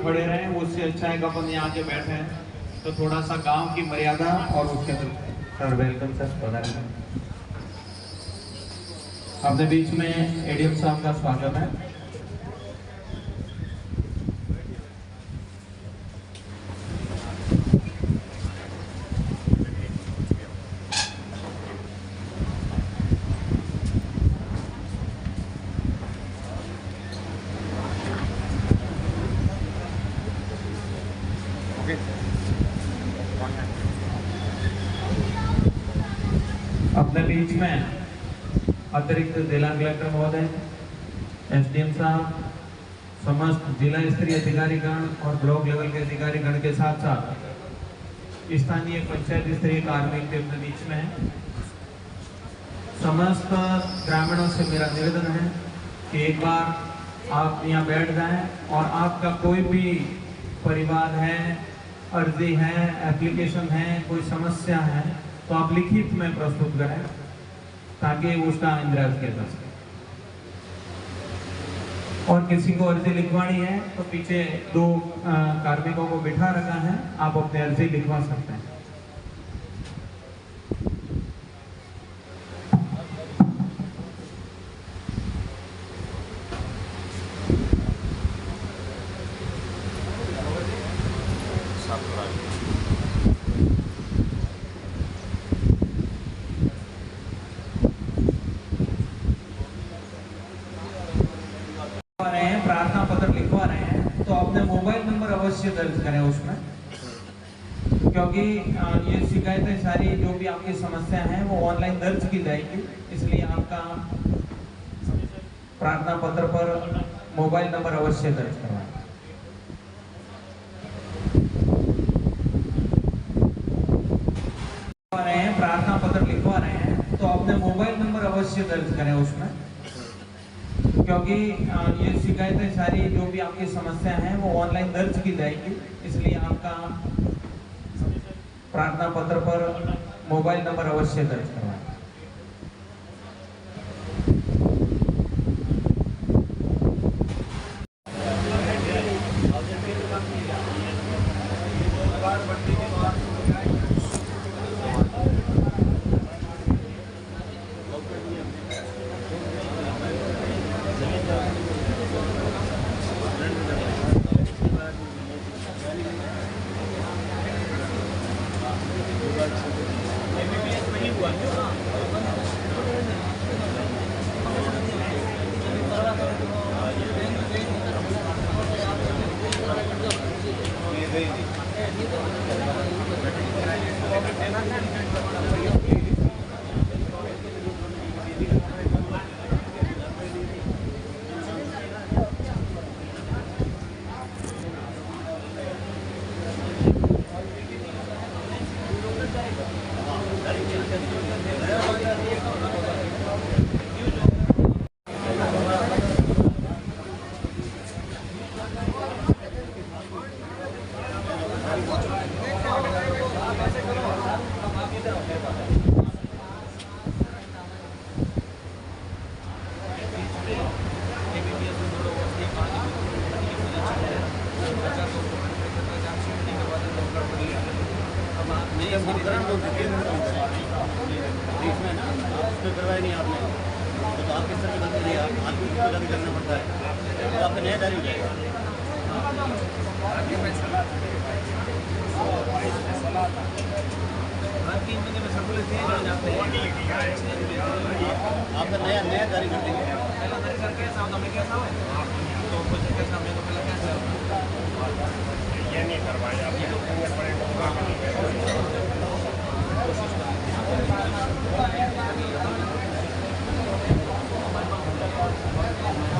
खड़े रहे, उससे अच्छा है कि अपन यहाँ के बैठे हैं। तो थोड़ा सा गांव की मर्यादा और उसके अंदर। सर वेलकम सर, पधारिए। अपने बीच में एडीएम साहब का स्वागत है। अपने बीच में अतिरिक्त जिला कलेक्टर महोदय, एसडीएम साहब, समस्त जिला स्तरीय अधिकारीगण और ब्लॉक लेवल के अधिकारीगण के साथ साथ स्थानीय पंचायत स्तरीय कार्मिक भी अपने बीच में है। समस्त ग्रामीणों से मेरा निवेदन है कि एक बार आप यहाँ बैठ जाएं और आपका कोई भी परिवार है, अर्जी है, एप्लीकेशन है, कोई समस्या है तो आप लिखित में प्रस्तुत करें ताकि उसका इंद्राज किया जा सके। और किसी को अर्जी लिखवानी है तो पीछे 2 कार्मिकों को बिठा रखा है, आप अपनी अर्जी लिखवा सकते हैं। प्रार्थना पत्र लिखवा रहे हैं तो अपने मोबाइल नंबर अवश्य दर्ज करें उसमें, क्योंकि ये शिकायतें सारी जो भी आपकी समस्या है वो ऑनलाइन दर्ज की जाएगी। इसलिए आपका प्रार्थना पत्र पर मोबाइल नंबर अवश्य दर्ज करवाएं। प्रार्थना पत्र लिखवा रहे हैं तो अपने मोबाइल नंबर अवश्य दर्ज करें उसमें, क्योंकि ये शिकायतें सारी जो भी आपकी समस्या है वो ऑनलाइन दर्ज की जाएगी। इसलिए आपका प्रार्थना पत्र पर मोबाइल नंबर अवश्य दर्ज करवाएं। करवाई नहीं आपने तो आप किस तरह की गलती नहीं, आपको पूजा भी करना पड़ता है तो आपका नया जारी हो जाएगा। आपका नया जारी कर देंगे। ये नहीं करवाया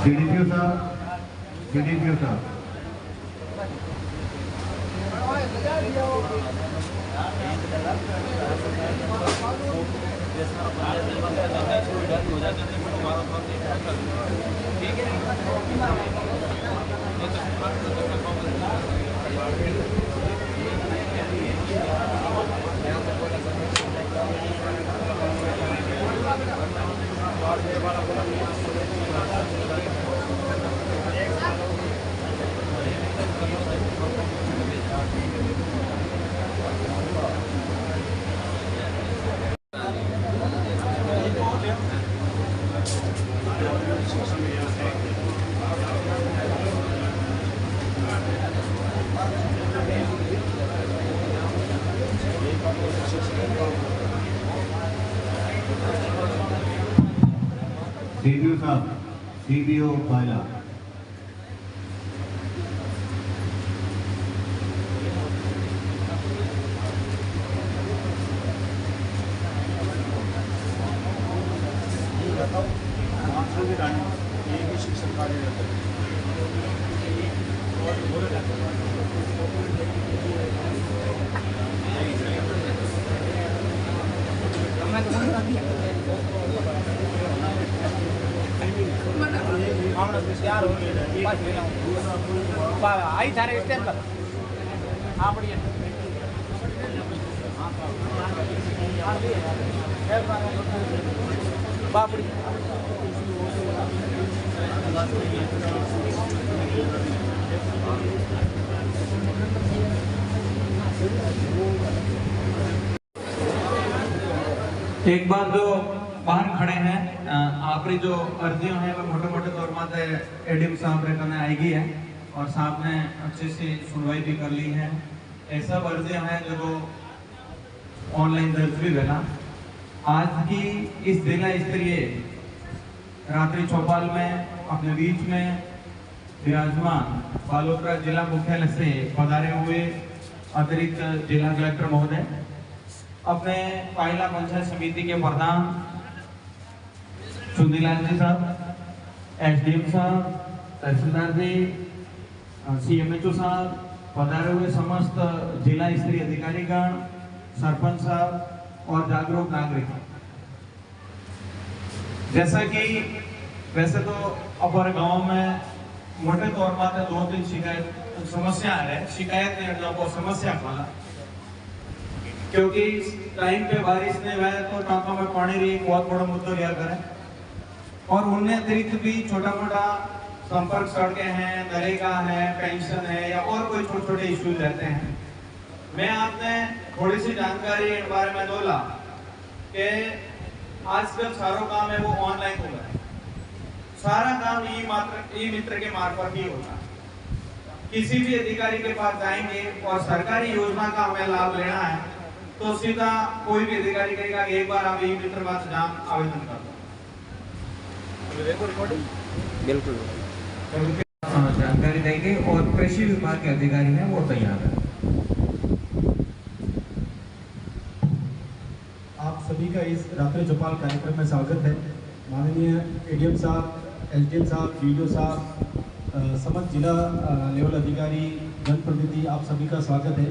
डीडीपीओ साहब, डीडीपीओ साहब, सीबीओ साहब, सीबीओ पायला। शिक्षण कार्य आई थारे स्टैंड पर हाँ बढ़िया बापड़ी एक बार जो बाहर खड़े हैं आपरी जो अर्जियां हैं वो मोटे मोटे तौर पर एडीएम साहब रे कने आएगी है और साहब ने अच्छे से सुनवाई भी कर ली है। ऐसा अर्जियां हैं जो ऑनलाइन दर्ज भी बेला आज की इस जिला स्तरीय रात्रि चौपाल में अपने बीच में विराजमान बालोतरा जिला मुख्यालय से पधारे हुए अतिरिक्त जिला कलेक्टर महोदय, अपने पायला पंचायत समिति के प्रधान चुंदीलाल जी साहब, एसडीएम साहब, तहसीलदार जी, सीएमएचओ साहब, पधारे हुए समस्त जिला स्तरीय अधिकारीगण, सरपंच साहब और जागरूक नागरिक। जैसा कि वैसे तो हमारे गांव में मोटे तौर पर 2-3 समस्या है, शिकायत नहीं को समस्या वाला, क्योंकि टाइम पे बारिश नहीं हुआ तो टाँकों में पानी रही बहुत बड़ा मुद्दा लिया करें और उनमें अतिरिक्त भी छोटा मोटा संपर्क सड़कें हैं, नरेगा है, पेंशन है या और कोई छोटे छोटे इश्यूज रहते हैं। मैं आपने थोड़ी सी जानकारी इस बारे में बोला कि आजकल सारा काम है वो ऑनलाइन हो रहा है, सारा काम ई मित्र के मार्फत ही होता है। किसी भी अधिकारी के पास जाएंगे और सरकारी योजना का हमें लाभ लेना है तो सीधा कोई भी अधिकारी कहेगा एक बार आप ई मित्र पास आवेदन कर दो, बिल्कुल जानकारी देंगे और कृषि विभाग के अधिकारी हैं वो तैयार है। आप सभी का इस रात्रि चौपाल कार्यक्रम में स्वागत है। माननीय एडीएम साहब, एसडीएम साहब, वीडियो साहब, समस्त जिला लेवल अधिकारी, जनप्रतिनिधि, आप सभी का स्वागत है।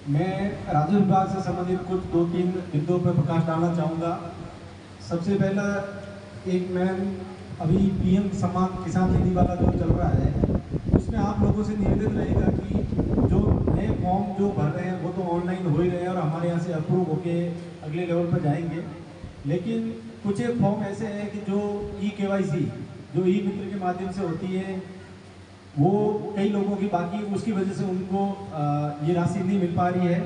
मैं राजस्व विभाग से संबंधित कुछ 2-3 बिंदुओं पर प्रकाश डालना चाहूँगा। सबसे पहला एक मैं अभी पीएम सम्मान किसान निधि वाला जो चल रहा है उसमें आप लोगों से निवेदन रहेगा कि जो नए फॉर्म जो भर रहे हैं वो तो ऑनलाइन हो ही रहे हैं और हमारे यहाँ से अप्रूव होके अगले लेवल पर जाएंगे, लेकिन कुछ एक फॉर्म ऐसे हैं कि जो KYC जो ई मित्र के माध्यम से होती है वो कई लोगों की बाकी उसकी वजह से उनको ये राशि नहीं मिल पा रही है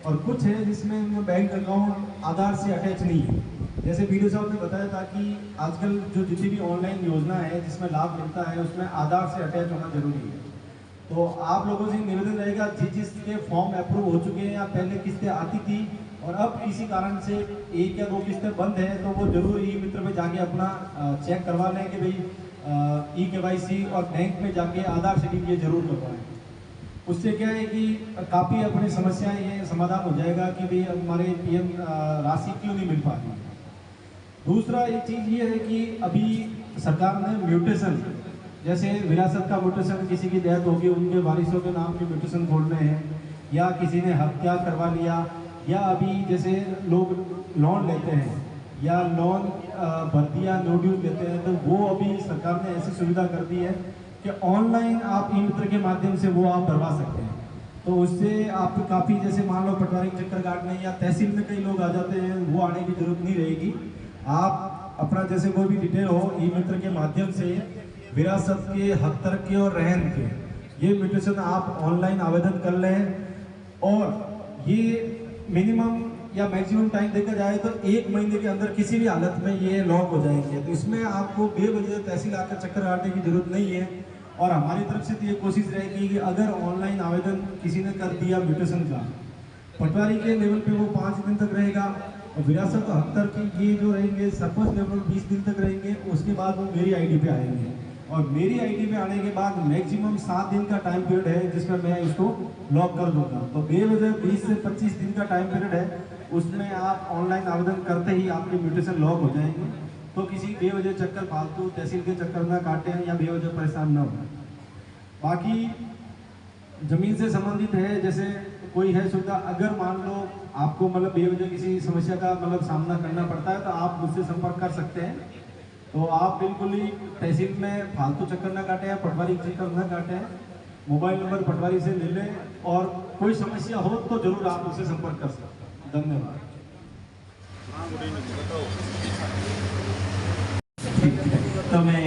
और कुछ है जिसमें बैंक अकाउंट आधार से अटैच नहीं है। जैसे वीडियो साहब ने बताया था कि आजकल जो जितनी भी ऑनलाइन योजना है जिसमें लाभ मिलता है उसमें आधार से अटैच होना जरूरी है। तो आप लोगों से निवेदन रहेगा जिसके फॉर्म अप्रूव हो चुके हैं या पहले किस्तें आती थी और अब किसी कारण से 1 या 2 किस्तें बंद है तो वो जरूर ई मित्र में जाके अपना चेक करवा लें कि भाई KYC और बैंक में जाके आधार सेटिंग ये जरूर करवाएं। उससे क्या है कि काफ़ी अपनी समस्याएं ये समाधान हो जाएगा कि भाई हमारे पीएम राशि क्यों नहीं मिल पा रही है। दूसरा एक चीज़ ये है कि अभी सरकार ने म्यूटेशन, जैसे विरासत का म्यूटेशन, किसी की डेथ होगी उनके वारिसों के नाम के म्यूटेशन खोलने हैं या किसी ने हत्या करवा लिया या अभी जैसे लोग लोन लेते हैं या लोन भर्ती या नो ड्यू लेते हैं तो वो अभी सरकार ने ऐसी सुविधा कर दी है कि ऑनलाइन आप ई मित्र के माध्यम से वो आप भरवा सकते हैं। तो उससे आपको काफ़ी, जैसे मान लो पटवारी चक्कर काटने या तहसील में कई लोग आ जाते हैं, वो आने की जरूरत नहीं रहेगी। आप अपना जैसे कोई भी डिटेल हो ई मित्र के माध्यम से विरासत के, हक तरक्की और रहन के ये म्यूटेशन आप ऑनलाइन आवेदन कर लें और ये मिनिमम या मैक्सिमम टाइम देखा जाए तो 1 महीने के अंदर किसी भी हालत में ये लॉक हो जाएंगे। तो इसमें आपको बेवजह तहसील आकर चक्कर काटने की जरूरत नहीं है। और हमारी तरफ से तो ये कोशिश रहेगी कि अगर ऑनलाइन आवेदन किसी ने कर दिया म्यूटेशन का, पटवारी के लेवल पे वो 5 दिन तक रहेगा और विरासत और हक तरक्की ये जो रहेंगे सरपंच लेवल 20 दिन तक रहेंगे। उसके बाद वो मेरी आईडी पे आएंगे और मेरी आईडी में आने के बाद मैक्सिमम 7 दिन का टाइम पीरियड है जिसमें मैं इसको लॉक कर दूंगा। तो बेवजह 20 से 25 दिन का टाइम पीरियड है, उसमें आप ऑनलाइन आवेदन करते ही आपके म्यूटेशन लॉक हो जाएंगे। तो किसी बेवजह चक्कर फालतू तहसील के चक्कर में काटें या बेवजह परेशान न हो। बाकी जमीन से संबंधित है, जैसे कोई है सुविधा, अगर मान लो आपको मतलब बेवजह किसी समस्या का मतलब सामना करना पड़ता है तो आप मुझसे संपर्क कर सकते हैं। तो आप बिल्कुल ही तहसील में फालतू चक्कर ना काटें या पटवारी चक्कर ना काटें, मोबाइल नंबर पटवारी से ले लें और कोई समस्या हो तो जरूर आप मुझसे संपर्क कर सकते हैं। धन्यवाद। तो मैं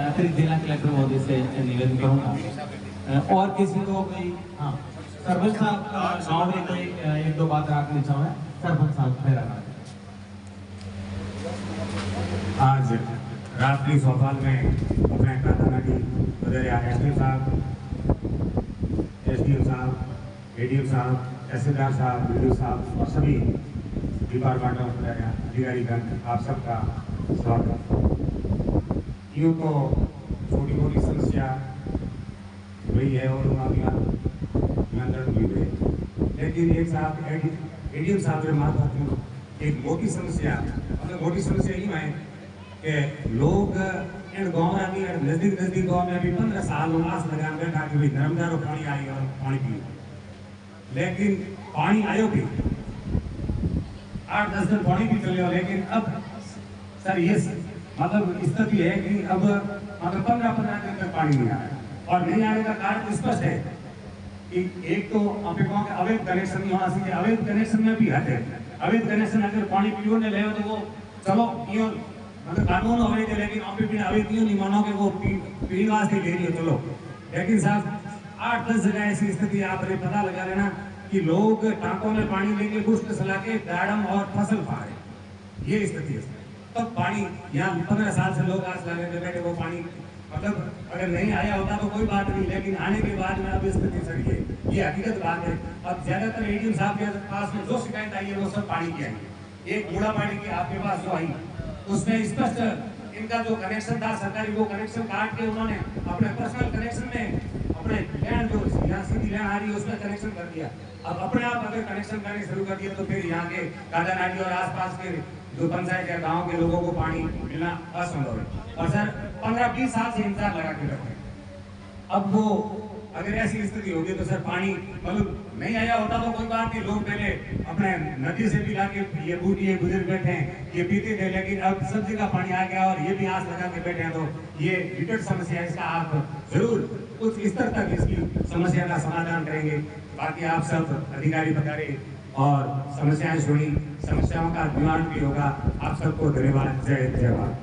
अतिरिक्त जिला कलेक्टर महोदय से निवेदन करूँगा और किसी को कोई, हाँ सरपंच साहब गाँव में कोई 1-2 बात रखनी चाहे, सरपंच साहब फिर आज रात्रि चौपाल में अपने कातानाडी एसडीएम साहब, एडीएम साहब, तहसीलदार साहब, बीडीओ साहब और सभी डिपार्टमेंटों के अधिकारीगण, आप सबका स्वागत। यूँ तो छोटी मोटी समस्या वही है और नियंत्रण भी हुए, लेकिन एक साहब एडीएम साहब ने मार्फत एक मोटी समस्या, मतलब मोटी समस्या ही है कि लोग इन गाँव में नजदीक गाँव में अभी 15 साल उल्लास लगान बैठा कि भाई नर्मदा रो पानी आई और पानी पी, लेकिन पानी आयो भी 8-10 दिन पानी भी चले, लेकिन अब सर ये मतलब स्थिति है कि अब मतलब 15 दिन तक पानी नहीं आया और नहीं आने का कारण स्पष्ट है कि एक तो गाँव के अवैध कनेक्शन नहीं होना चाहिए, अवैध कनेक्शन में भी हद है। अवैध कनेक्शन अगर पानी पीओ ने ले तो वो चलो मतलब कानून हो रही थे, लेकिन अवैध नहीं मानो कि वो पीने वास्ते ले रही है चलो, लेकिन साहब 8-10 जगह ऐसी स्थिति आपने पता लगा लेना कि लोग टांकों में पानी लेके गुश्त सला के दाड़म और फसल फाड़े, ये स्थिति है। तो पानी यहाँ 15 साल से लोग आज लगे बैठे, वो पानी मतलब अगर नहीं आया होता तो कोई बात नहीं, लेकिन आने के बाद में अब स्थिति सर ये हकीकत बात है। अब ज्यादातर एडीएम साहब के पास में जो शिकायत आई है वो सब पानी की आई है। एक बूढ़ा पानी की आपके पास जो आई उसमें स्पष्ट इनका जो कनेक्शन था सरकारी, वो कनेक्शन काट के उन्होंने अपने पर्सनल कनेक्शन में अपने लैंड जो यहाँ सीधी लैंड आ रही है उसमें कनेक्शन कर दिया। अब अपने आप अगर कनेक्शन करने शुरू कर दिया तो फिर यहाँ के कादानाडी और आसपास के जो पंचायत या गाँव के लोगों को पानी मिलना असंभव है। और सर 15-20 साल से इंतजार लगा के रखे, अब वो अगर ऐसी स्थिति होगी तो सर पानी मतलब नहीं आया होता तो कोई बात नहीं, लोग पहले अपने नदी से भी लाके ये बूढ़ी बुजुर्ग बैठे हैं ये पीते थे, लेकिन अब सब जगह पानी आ गया और ये भी आस लगा के बैठे हैं, तो ये विकट समस्या है। इसका आप जरूर उच्च स्तर तक इसकी समस्या का समाधान करेंगे। बाकी आप सब अधिकारी पधारे और समस्याएं सुनी, समस्याओं का निवारण भी होगा। आप सबको धन्यवाद। जय जवान।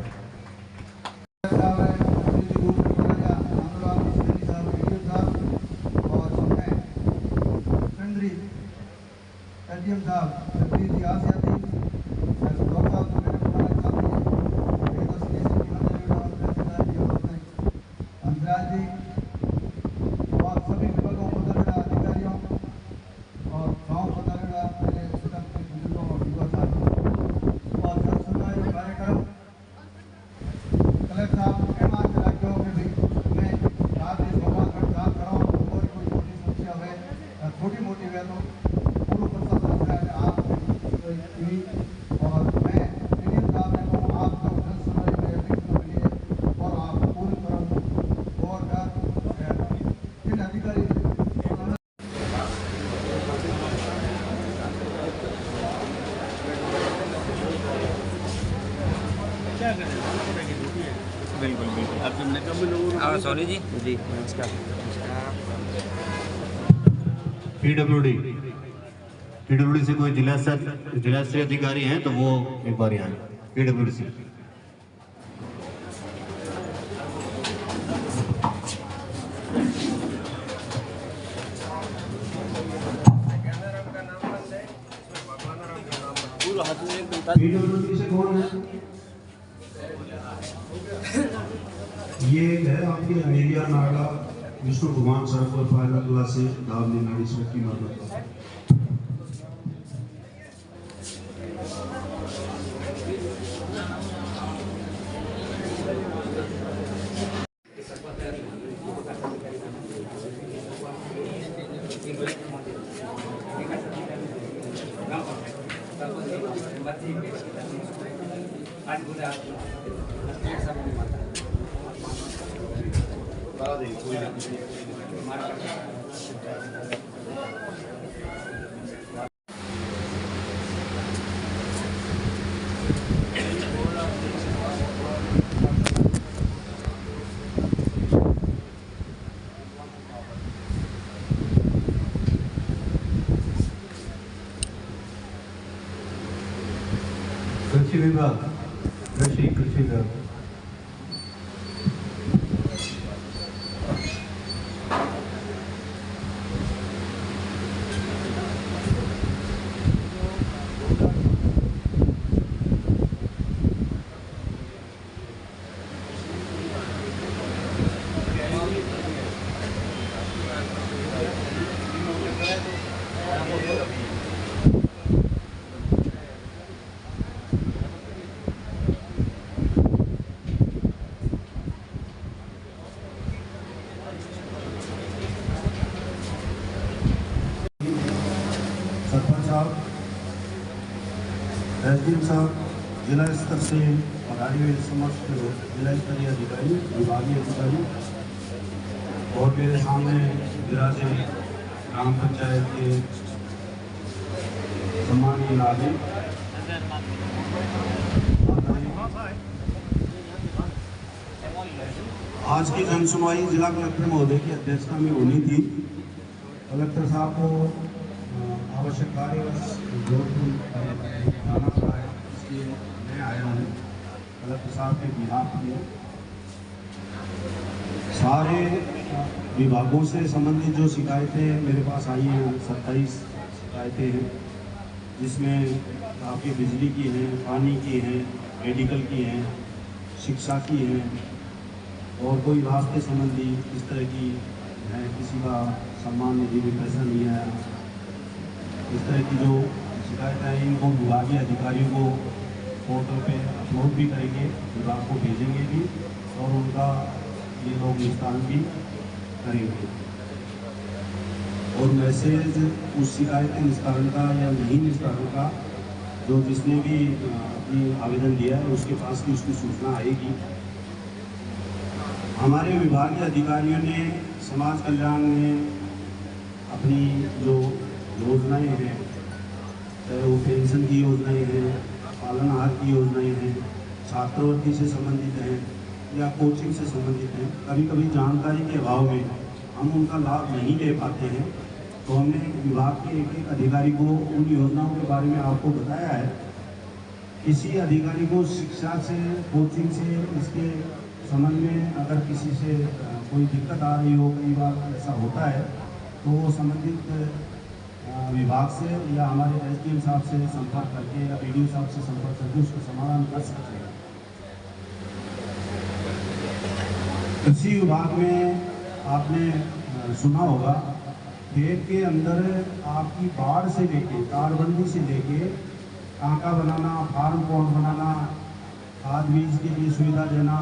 सोनी जी नमस्कार। पीडब्ल्यूडी से कोई जिला स्तरीय अधिकारी हैं तो वो एक बार यहाँ पीडब्ल्यूडी से PWD से कौन है? ये है आपकी अमेरिया नाड़ा विष्णु भगवान सरकार फाइनल क्लास से धावने नाड़ी शक्ति माता। कृषि विभाग, कृषि विभाग। सरपंच साहब, एसडीएम साहब, जिला स्तर से पधारे हुए समस्त जिला स्तरीय अधिकारी, विभागीय अधिकारी और मेरे सामने विराजे ग्राम पंचायत के सम्मानीय नागरिक, आज की जनसुनवाई जिला कलेक्टर महोदय की अध्यक्षता में होनी थी। कलेक्टर साहब को आवश्यक कार्यवश जोधपुर जाना पड़ा है, इसलिए मैं आया हूँ कलेक्टर साहब के बिहाफ में। सारे विभागों से संबंधित जो शिकायतें मेरे पास आई हैं, 27 शिकायतें हैं, जिसमें आपकी बिजली की हैं, पानी की हैं, मेडिकल की हैं, शिक्षा की हैं और कोई रास्ते संबंधी इस तरह की है, किसी का सम्मान निधि में पैसा नहीं आया, इस तरह की जो शिकायतें हैं इनको विभागीय अधिकारियों को पोर्टल पे अपलोड भी करेंगे, विभाग को भेजेंगे भी और उनका ये लोग निस्तारण भी करेंगे। और मैसेज उस शिकायत के निस्तारण का या नहीं निस्तारण का जो जिसने भी अपनी आवेदन दिया है उसके पास की उसकी सूचना आएगी। हमारे विभागीय अधिकारियों ने समाज कल्याण में अपनी जो योजनाएं हैं, चाहे वो पेंशन की योजनाएं हैं, पालनहार की योजनाएं हैं, छात्रवृत्ति से संबंधित हैं या कोचिंग से संबंधित हैं, कभी कभी जानकारी के अभाव में हम उनका लाभ नहीं ले पाते हैं, तो हमने विभाग के एक एक अधिकारी को उन योजनाओं के बारे में आपको बताया है। किसी अधिकारी को शिक्षा से, कोचिंग से, इसके संबंध में अगर किसी से कोई दिक्कत आ रही हो, कई बार ऐसा होता है, तो वो संबंधित विभाग से या हमारे एसडीएम साहब से संपर्क करके या बीडीओ साहब से संपर्क करके उसका समाधान कर सकते हैं। कृषि विभाग में आपने सुना होगा, खेत के अंदर आपकी बाढ़ से लेके, तारबंदी से लेके, कांका बनाना, फार्म पॉन्ड बनाना, खाद बीज के लिए सुविधा देना,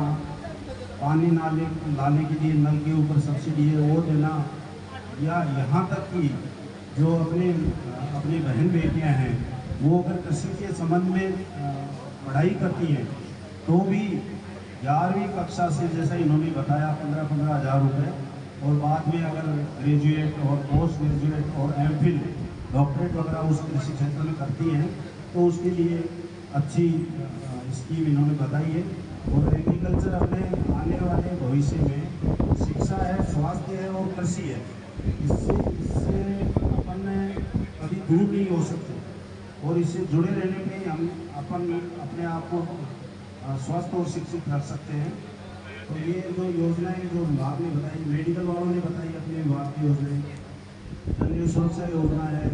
पानी नाले लाने के लिए नल के ऊपर सब्सिडी है वो देना, या यहाँ तक कि जो अपनी बहन बेटियां हैं वो अगर कृषि के संबंध में पढ़ाई करती हैं तो भी 11वीं कक्षा से, जैसा इन्होंने बताया, 15-15 हज़ार रुपये, और बाद में अगर ग्रेजुएट और पोस्ट ग्रेजुएट और एमफिल, डॉक्टरेट वगैरह उस कृषि क्षेत्र में करती हैं तो उसके लिए अच्छी स्कीम इन्होंने बताई है। और एग्रीकल्चर अपने आने वाले भविष्य में शिक्षा है, स्वास्थ्य है और कृषि है, इससे अपन कभी दूर नहीं हो सकते और इससे जुड़े रहने में हम अपने आप को स्वस्थ और शिक्षित रख सकते हैं। तो ये जो योजनाएं जो विभाग ने बताई, मेडिकल वालों ने बताई अपने विभाग की योजनाएं, जन सुरक्षा योजना है,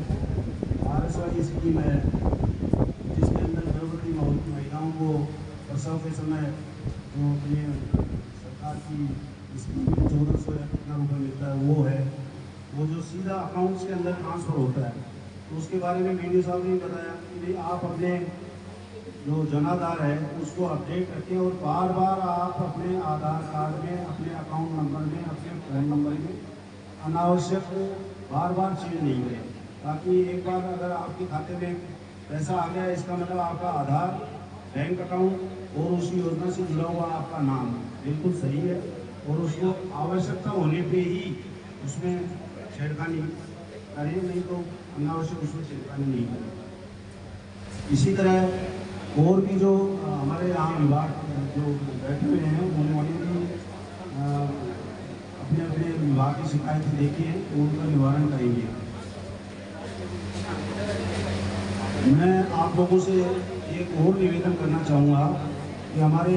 RSY स्कीम है जिसके अंदर गर्भवती महिलाओं को प्रसव के समय जो अपने सरकार की स्कीम में 1400 या कितना रुपये मिलता है वो है, वो जो सीधा अकाउंट्स के अंदर ट्रांसफ़र होता है, तो उसके बारे में वीडियो साहब ने बताया कि भाई आप अपने जो जनाधार है उसको अपडेट रखें और बार बार आप अपने आधार कार्ड में, अपने अकाउंट नंबर में, अपने फ़ोन नंबर में अनावश्यक बार बार चेंज नहीं करें, ताकि एक बार अगर आपके खाते में पैसा आ गया इसका मतलब आपका आधार, बैंक अकाउंट और उस योजना से जुड़ा हुआ आपका नाम बिल्कुल सही है और उसको आवश्यकता होने पे ही उसमें छेड़खानी करें, नहीं तो अनावश्यक उसमें छेड़खानी नहीं करें। इसी तरह और भी जो हमारे यहाँ विभाग जो बैठे हुए हैं उन्होंने भी अपने अपने विभाग की शिकायतें देखी हैं तो उनका निवारण करेंगे। मैं आप लोगों से एक और निवेदन करना चाहूँगा कि हमारे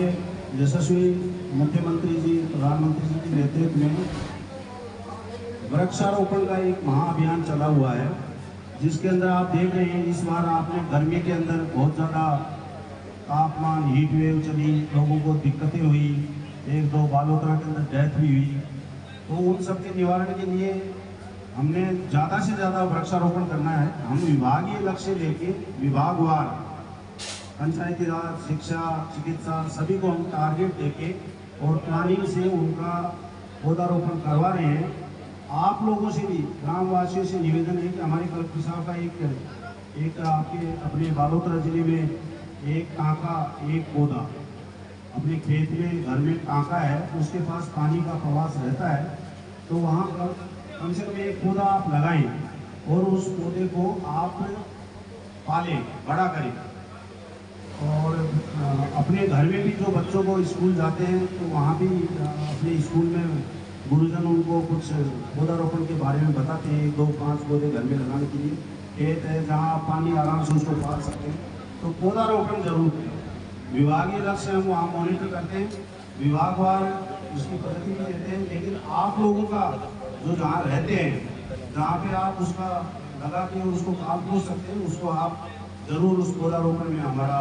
यशस्वी मुख्यमंत्री जी, प्रधानमंत्री जी के नेतृत्व में वृक्षारोपण का एक महाअभियान चला हुआ है, जिसके अंदर आप देख रहे हैं इस बार आपने गर्मी के अंदर बहुत ज़्यादा तापमान, हीट वेव चली, लोगों को दिक्कतें हुई, एक दो बालोतरा के अंदर डेथ भी हुई, तो उन सब के निवारण के लिए हमने ज़्यादा से ज़्यादा वृक्षारोपण करना है। हम विभागीय लक्ष्य लेके विभागवार पंचायती राज, शिक्षा, चिकित्सा सभी को हम टारगेट देके और प्लानिंग से उनका पौधारोपण करवा रहे हैं। आप लोगों से भी, ग्रामवासियों से निवेदन है कि हमारे कलेक्टर साहब का एक आपके अपने बालोतरा जिले में एक टाँका, एक पौधा अपने खेत में, घर में टाँका है, उसके पास पानी का प्रवास रहता है, तो वहाँ पर कम से कम एक पौधा आप लगाएं और उस पौधे को आप पालें, बड़ा करें। और अपने घर में भी जो बच्चों को स्कूल जाते हैं तो वहाँ भी अपने स्कूल में गुरुजन उनको कुछ पौधारोपण के बारे में बताते हैं, 2-5 पौधे घर में लगाने के लिए। खेत है जहाँ आप पानी आराम से उसको पाल सकते हैं, तो पौधारोपण जरूर करें। विभागीय लक्ष्य हम वहाँ मॉनिटर करते हैं, विभागवार उसकी प्रगति भी देते हैं, लेकिन आप लोगों का जो जहाँ रहते हैं, जहाँ पे आप उसका लगा के उसको पाल पोस सकते हैं, उसको आप जरूर उस पौधारोपण में हमारा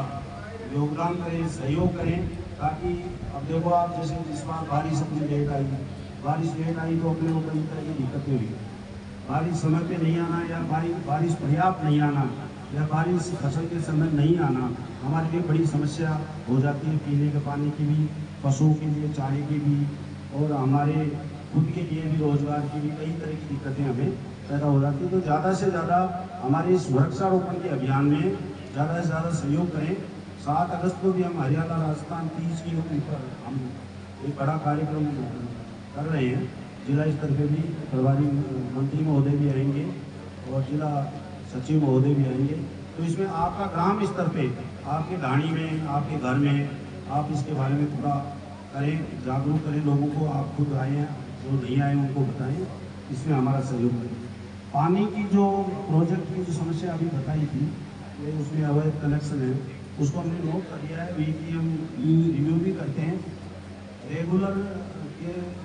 योगदान करें, सहयोग करें, ताकि अब देखो आप जैसे इस बार बारिश अपनी लेट आई, बारिश लेट आई तो अपने को कई तरह की दिक्कतें हुई, बारिश समय पे नहीं आना या बारिश पर्याप्त नहीं आना या बारिश फसल के समय नहीं आना हमारे लिए बड़ी समस्या हो जाती है, पीने के पानी की भी, पशुओं के लिए चारे की भी और हमारे खुद के लिए भी, रोजगार की भी कई तरह की दिक्कतें हमें पैदा हो जाती है। तो ज़्यादा से ज़्यादा हमारे इस वृक्षारोपण के अभियान में ज़्यादा से ज़्यादा सहयोग करें। 7 अगस्त को भी हम हरियाणा राजस्थान 30 के ऊपर हम एक बड़ा कार्यक्रम कर रहे हैं, जिला स्तर पे भी प्रभारी मंत्री महोदय भी आएंगे और जिला सचिव महोदय भी आएंगे। तो इसमें आपका ग्राम स्तर पे, आपके ढाणी में, आपके घर में आप इसके बारे में थोड़ा करें, जागरूक करें लोगों को। आप खुद आए हैं, जो नहीं आए उनको बताएं, इसमें हमारा सहयोग करें। पानी की जो प्रोजेक्ट की जो समस्या अभी बताई थी, ये उसमें अवैध कनेक्शन है, उसको हमने नोट कर लिया है, वीकली हम रिव्यू भी करते हैं।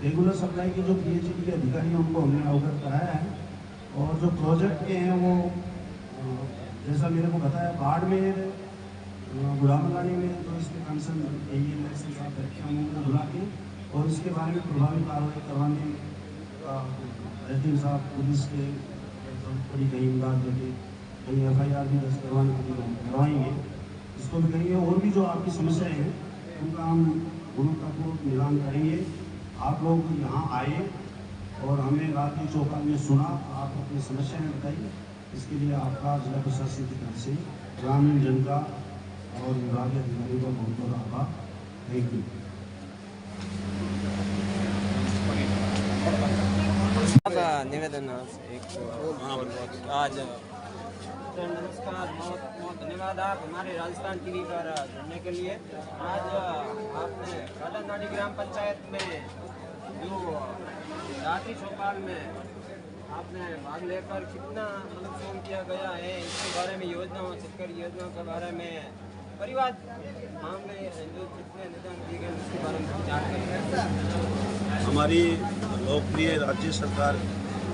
रेगुलर सप्लाई के जो पीएचडी के अधिकारी हैं उनको हमने अवगत कराया है, और जो प्रोजेक्ट के हैं वो जैसा मेरे को बताया बाड़मेर, गुड़ामलानी में, तो इसमें कंसर्न इलेक्शन साहब बैठे हम उनको बुला के और इसके बारे में प्रभावी कार्रवाई करवाने का एसडीएम साहब पुलिस के बड़ी कहीं इमदाद देके कहीं FIR भी दर्ज करवाने के लिए करवाएंगे, इसको भी करेंगे। और भी जो आपकी समस्याएं हैं उनका हम गुणवत्तापूर्वक निदान करेंगे। आप लोग यहाँ आए और हमें रात्रि चौपाल में सुना, आप अपनी समस्याएं बताई, इसके लिए आपका जिला प्रशासन की तरफ से ग्रामीण जनता और विभागीय अधिकारियों का बहुत बहुत आभार। Thank you. निवेदन आज नमस्कार, बहुत बहुत धन्यवाद आप हमारे राजस्थान टीवी पर जुड़ने के लिए। आज आपने राजनाड़ी ग्राम पंचायत में जो रात्रि चौपाल में आपने भाग लेकर कितना काम किया गया है, इसके बारे में योजनाओं, सरकारी योजनाओं के बारे में, परिवार मामले जो जितने निदान दिए गए उसके बारे में जानकारी। हमारी लोकप्रिय राज्य सरकार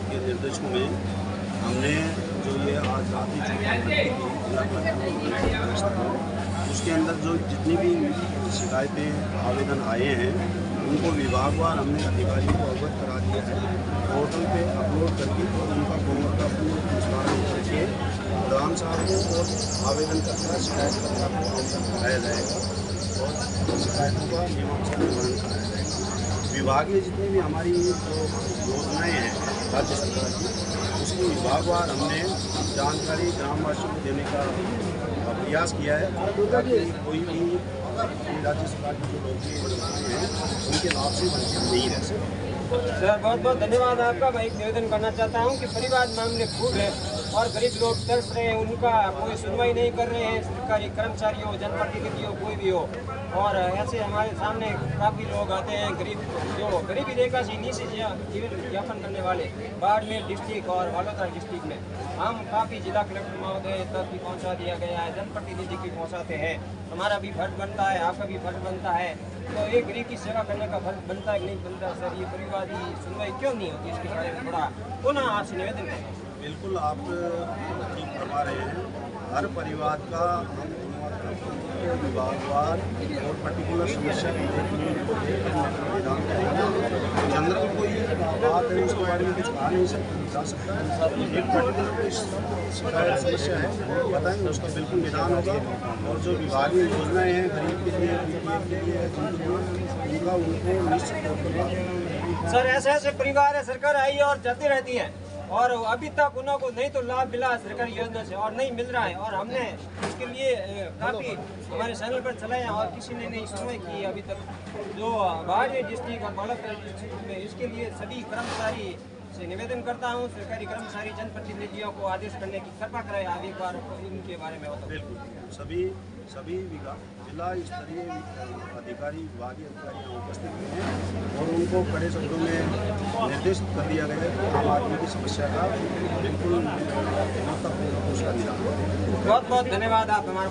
के निर्देशों में हमने जो ये आज रात्रि चौपाल उसके अंदर जो जितनी भी शिकायतें आवेदन आए हैं उनको विभागवार हमने अधिकारियों को अवगत करा दिया है। पोर्टल पे अपलोड करके और उनका गुणवत्तापूर्ण निष्पादन करके प्रधान साहब को और आवेदनकर्ता शिकायतकर्ता को अवगत कराया जाएगा और शिकायतों का मीमांसा निवारण कराया जाएगा। विभागीय जितनी भी हमारी जो योजनाएँ हैं राज्य सरकार की, उसकी विभागवार हमने जानकारी ग्रामवासियों को देने का प्रयास किया है ताकि कोई भी राज्य सरकार की जो लोकप्रिय योजनाएँ हैं उनके लाभ से वंचित नहीं रह सके। सर बहुत बहुत धन्यवाद आपका। मैं एक निवेदन करना चाहता हूं कि परिवार मामले खूब है और गरीब लोग तरस रहे हैं, उनका कोई सुनवाई नहीं कर रहे हैं, सरकारी कर्मचारी हो, जनप्रतिनिधि हो, कोई भी हो। और ऐसे हमारे सामने काफ़ी लोग आते हैं गरीब, जो गरीबी रेखा से नीचे जीवन यापन करने वाले बाड़मेर डिस्ट्रिक्ट और वालोदा डिस्ट्रिक्ट में हम काफ़ी जिला कलेक्टर महोदय तक भी पहुँचा दिया गया है, जनप्रतिनिधि भी पहुँचाते हैं। हमारा भी फर्ज बनता है, आपका भी फर्ज बनता है। तो एक गरीब की सेवा करने का फर्ज बनता है कि नहीं बनता सर? ये परिवादी सुनवाई क्यों नहीं होती, इसके बारे में थोड़ा पुनः आपसे निवेदन है। बिल्कुल आप ठीक फरमा रहे हैं। हर परिवार का हम विभागवार और पर्टिकुलर समस्या की निदान करेंगे। जनरल कोई बात है उसके बारे में कुछ कहा नहीं जा सकता। एक पर्टिकुलर शिकायत समस्या है वो बताएंगे, उसका बिल्कुल निदान होगा। और जो विभागीय योजनाएं हैं गरीब के लिए, पीपीएफ के लिए, उनका उनको निश्चित तौर पर सर ऐसे ऐसे परिवार है, सरकार आई है और जाती रहती है और अभी तक उनको नहीं तो लाभ मिला सरकारी योजना से और नहीं मिल रहा है। और हमने इसके लिए काफ़ी हमारे चैनल पर चलाया और किसी ने नहीं सुनवाई की अभी तक। जो बाड़मेर डिस्ट्रिक्ट और बालाघाट डिस्ट्रिक्ट में इसके लिए सभी कर्मचारी से निवेदन करता हूँ, सरकारी कर्मचारी जनप्रतिनिधियों को आदेश करने की कृपा कराए। आप एक बार इनके बारे में बताओ। बिल्कुल सभी जिला स्तरीय अधिकारी, विभागीय अधिकारी यहाँ उपस्थित हैं और उनको कड़े शब्दों में निर्देशित कर दिया गया है कि आम आदमी की समस्या का बिल्कुल महत्वपूर्ण उसका निदान। बहुत बहुत धन्यवाद आप हमारे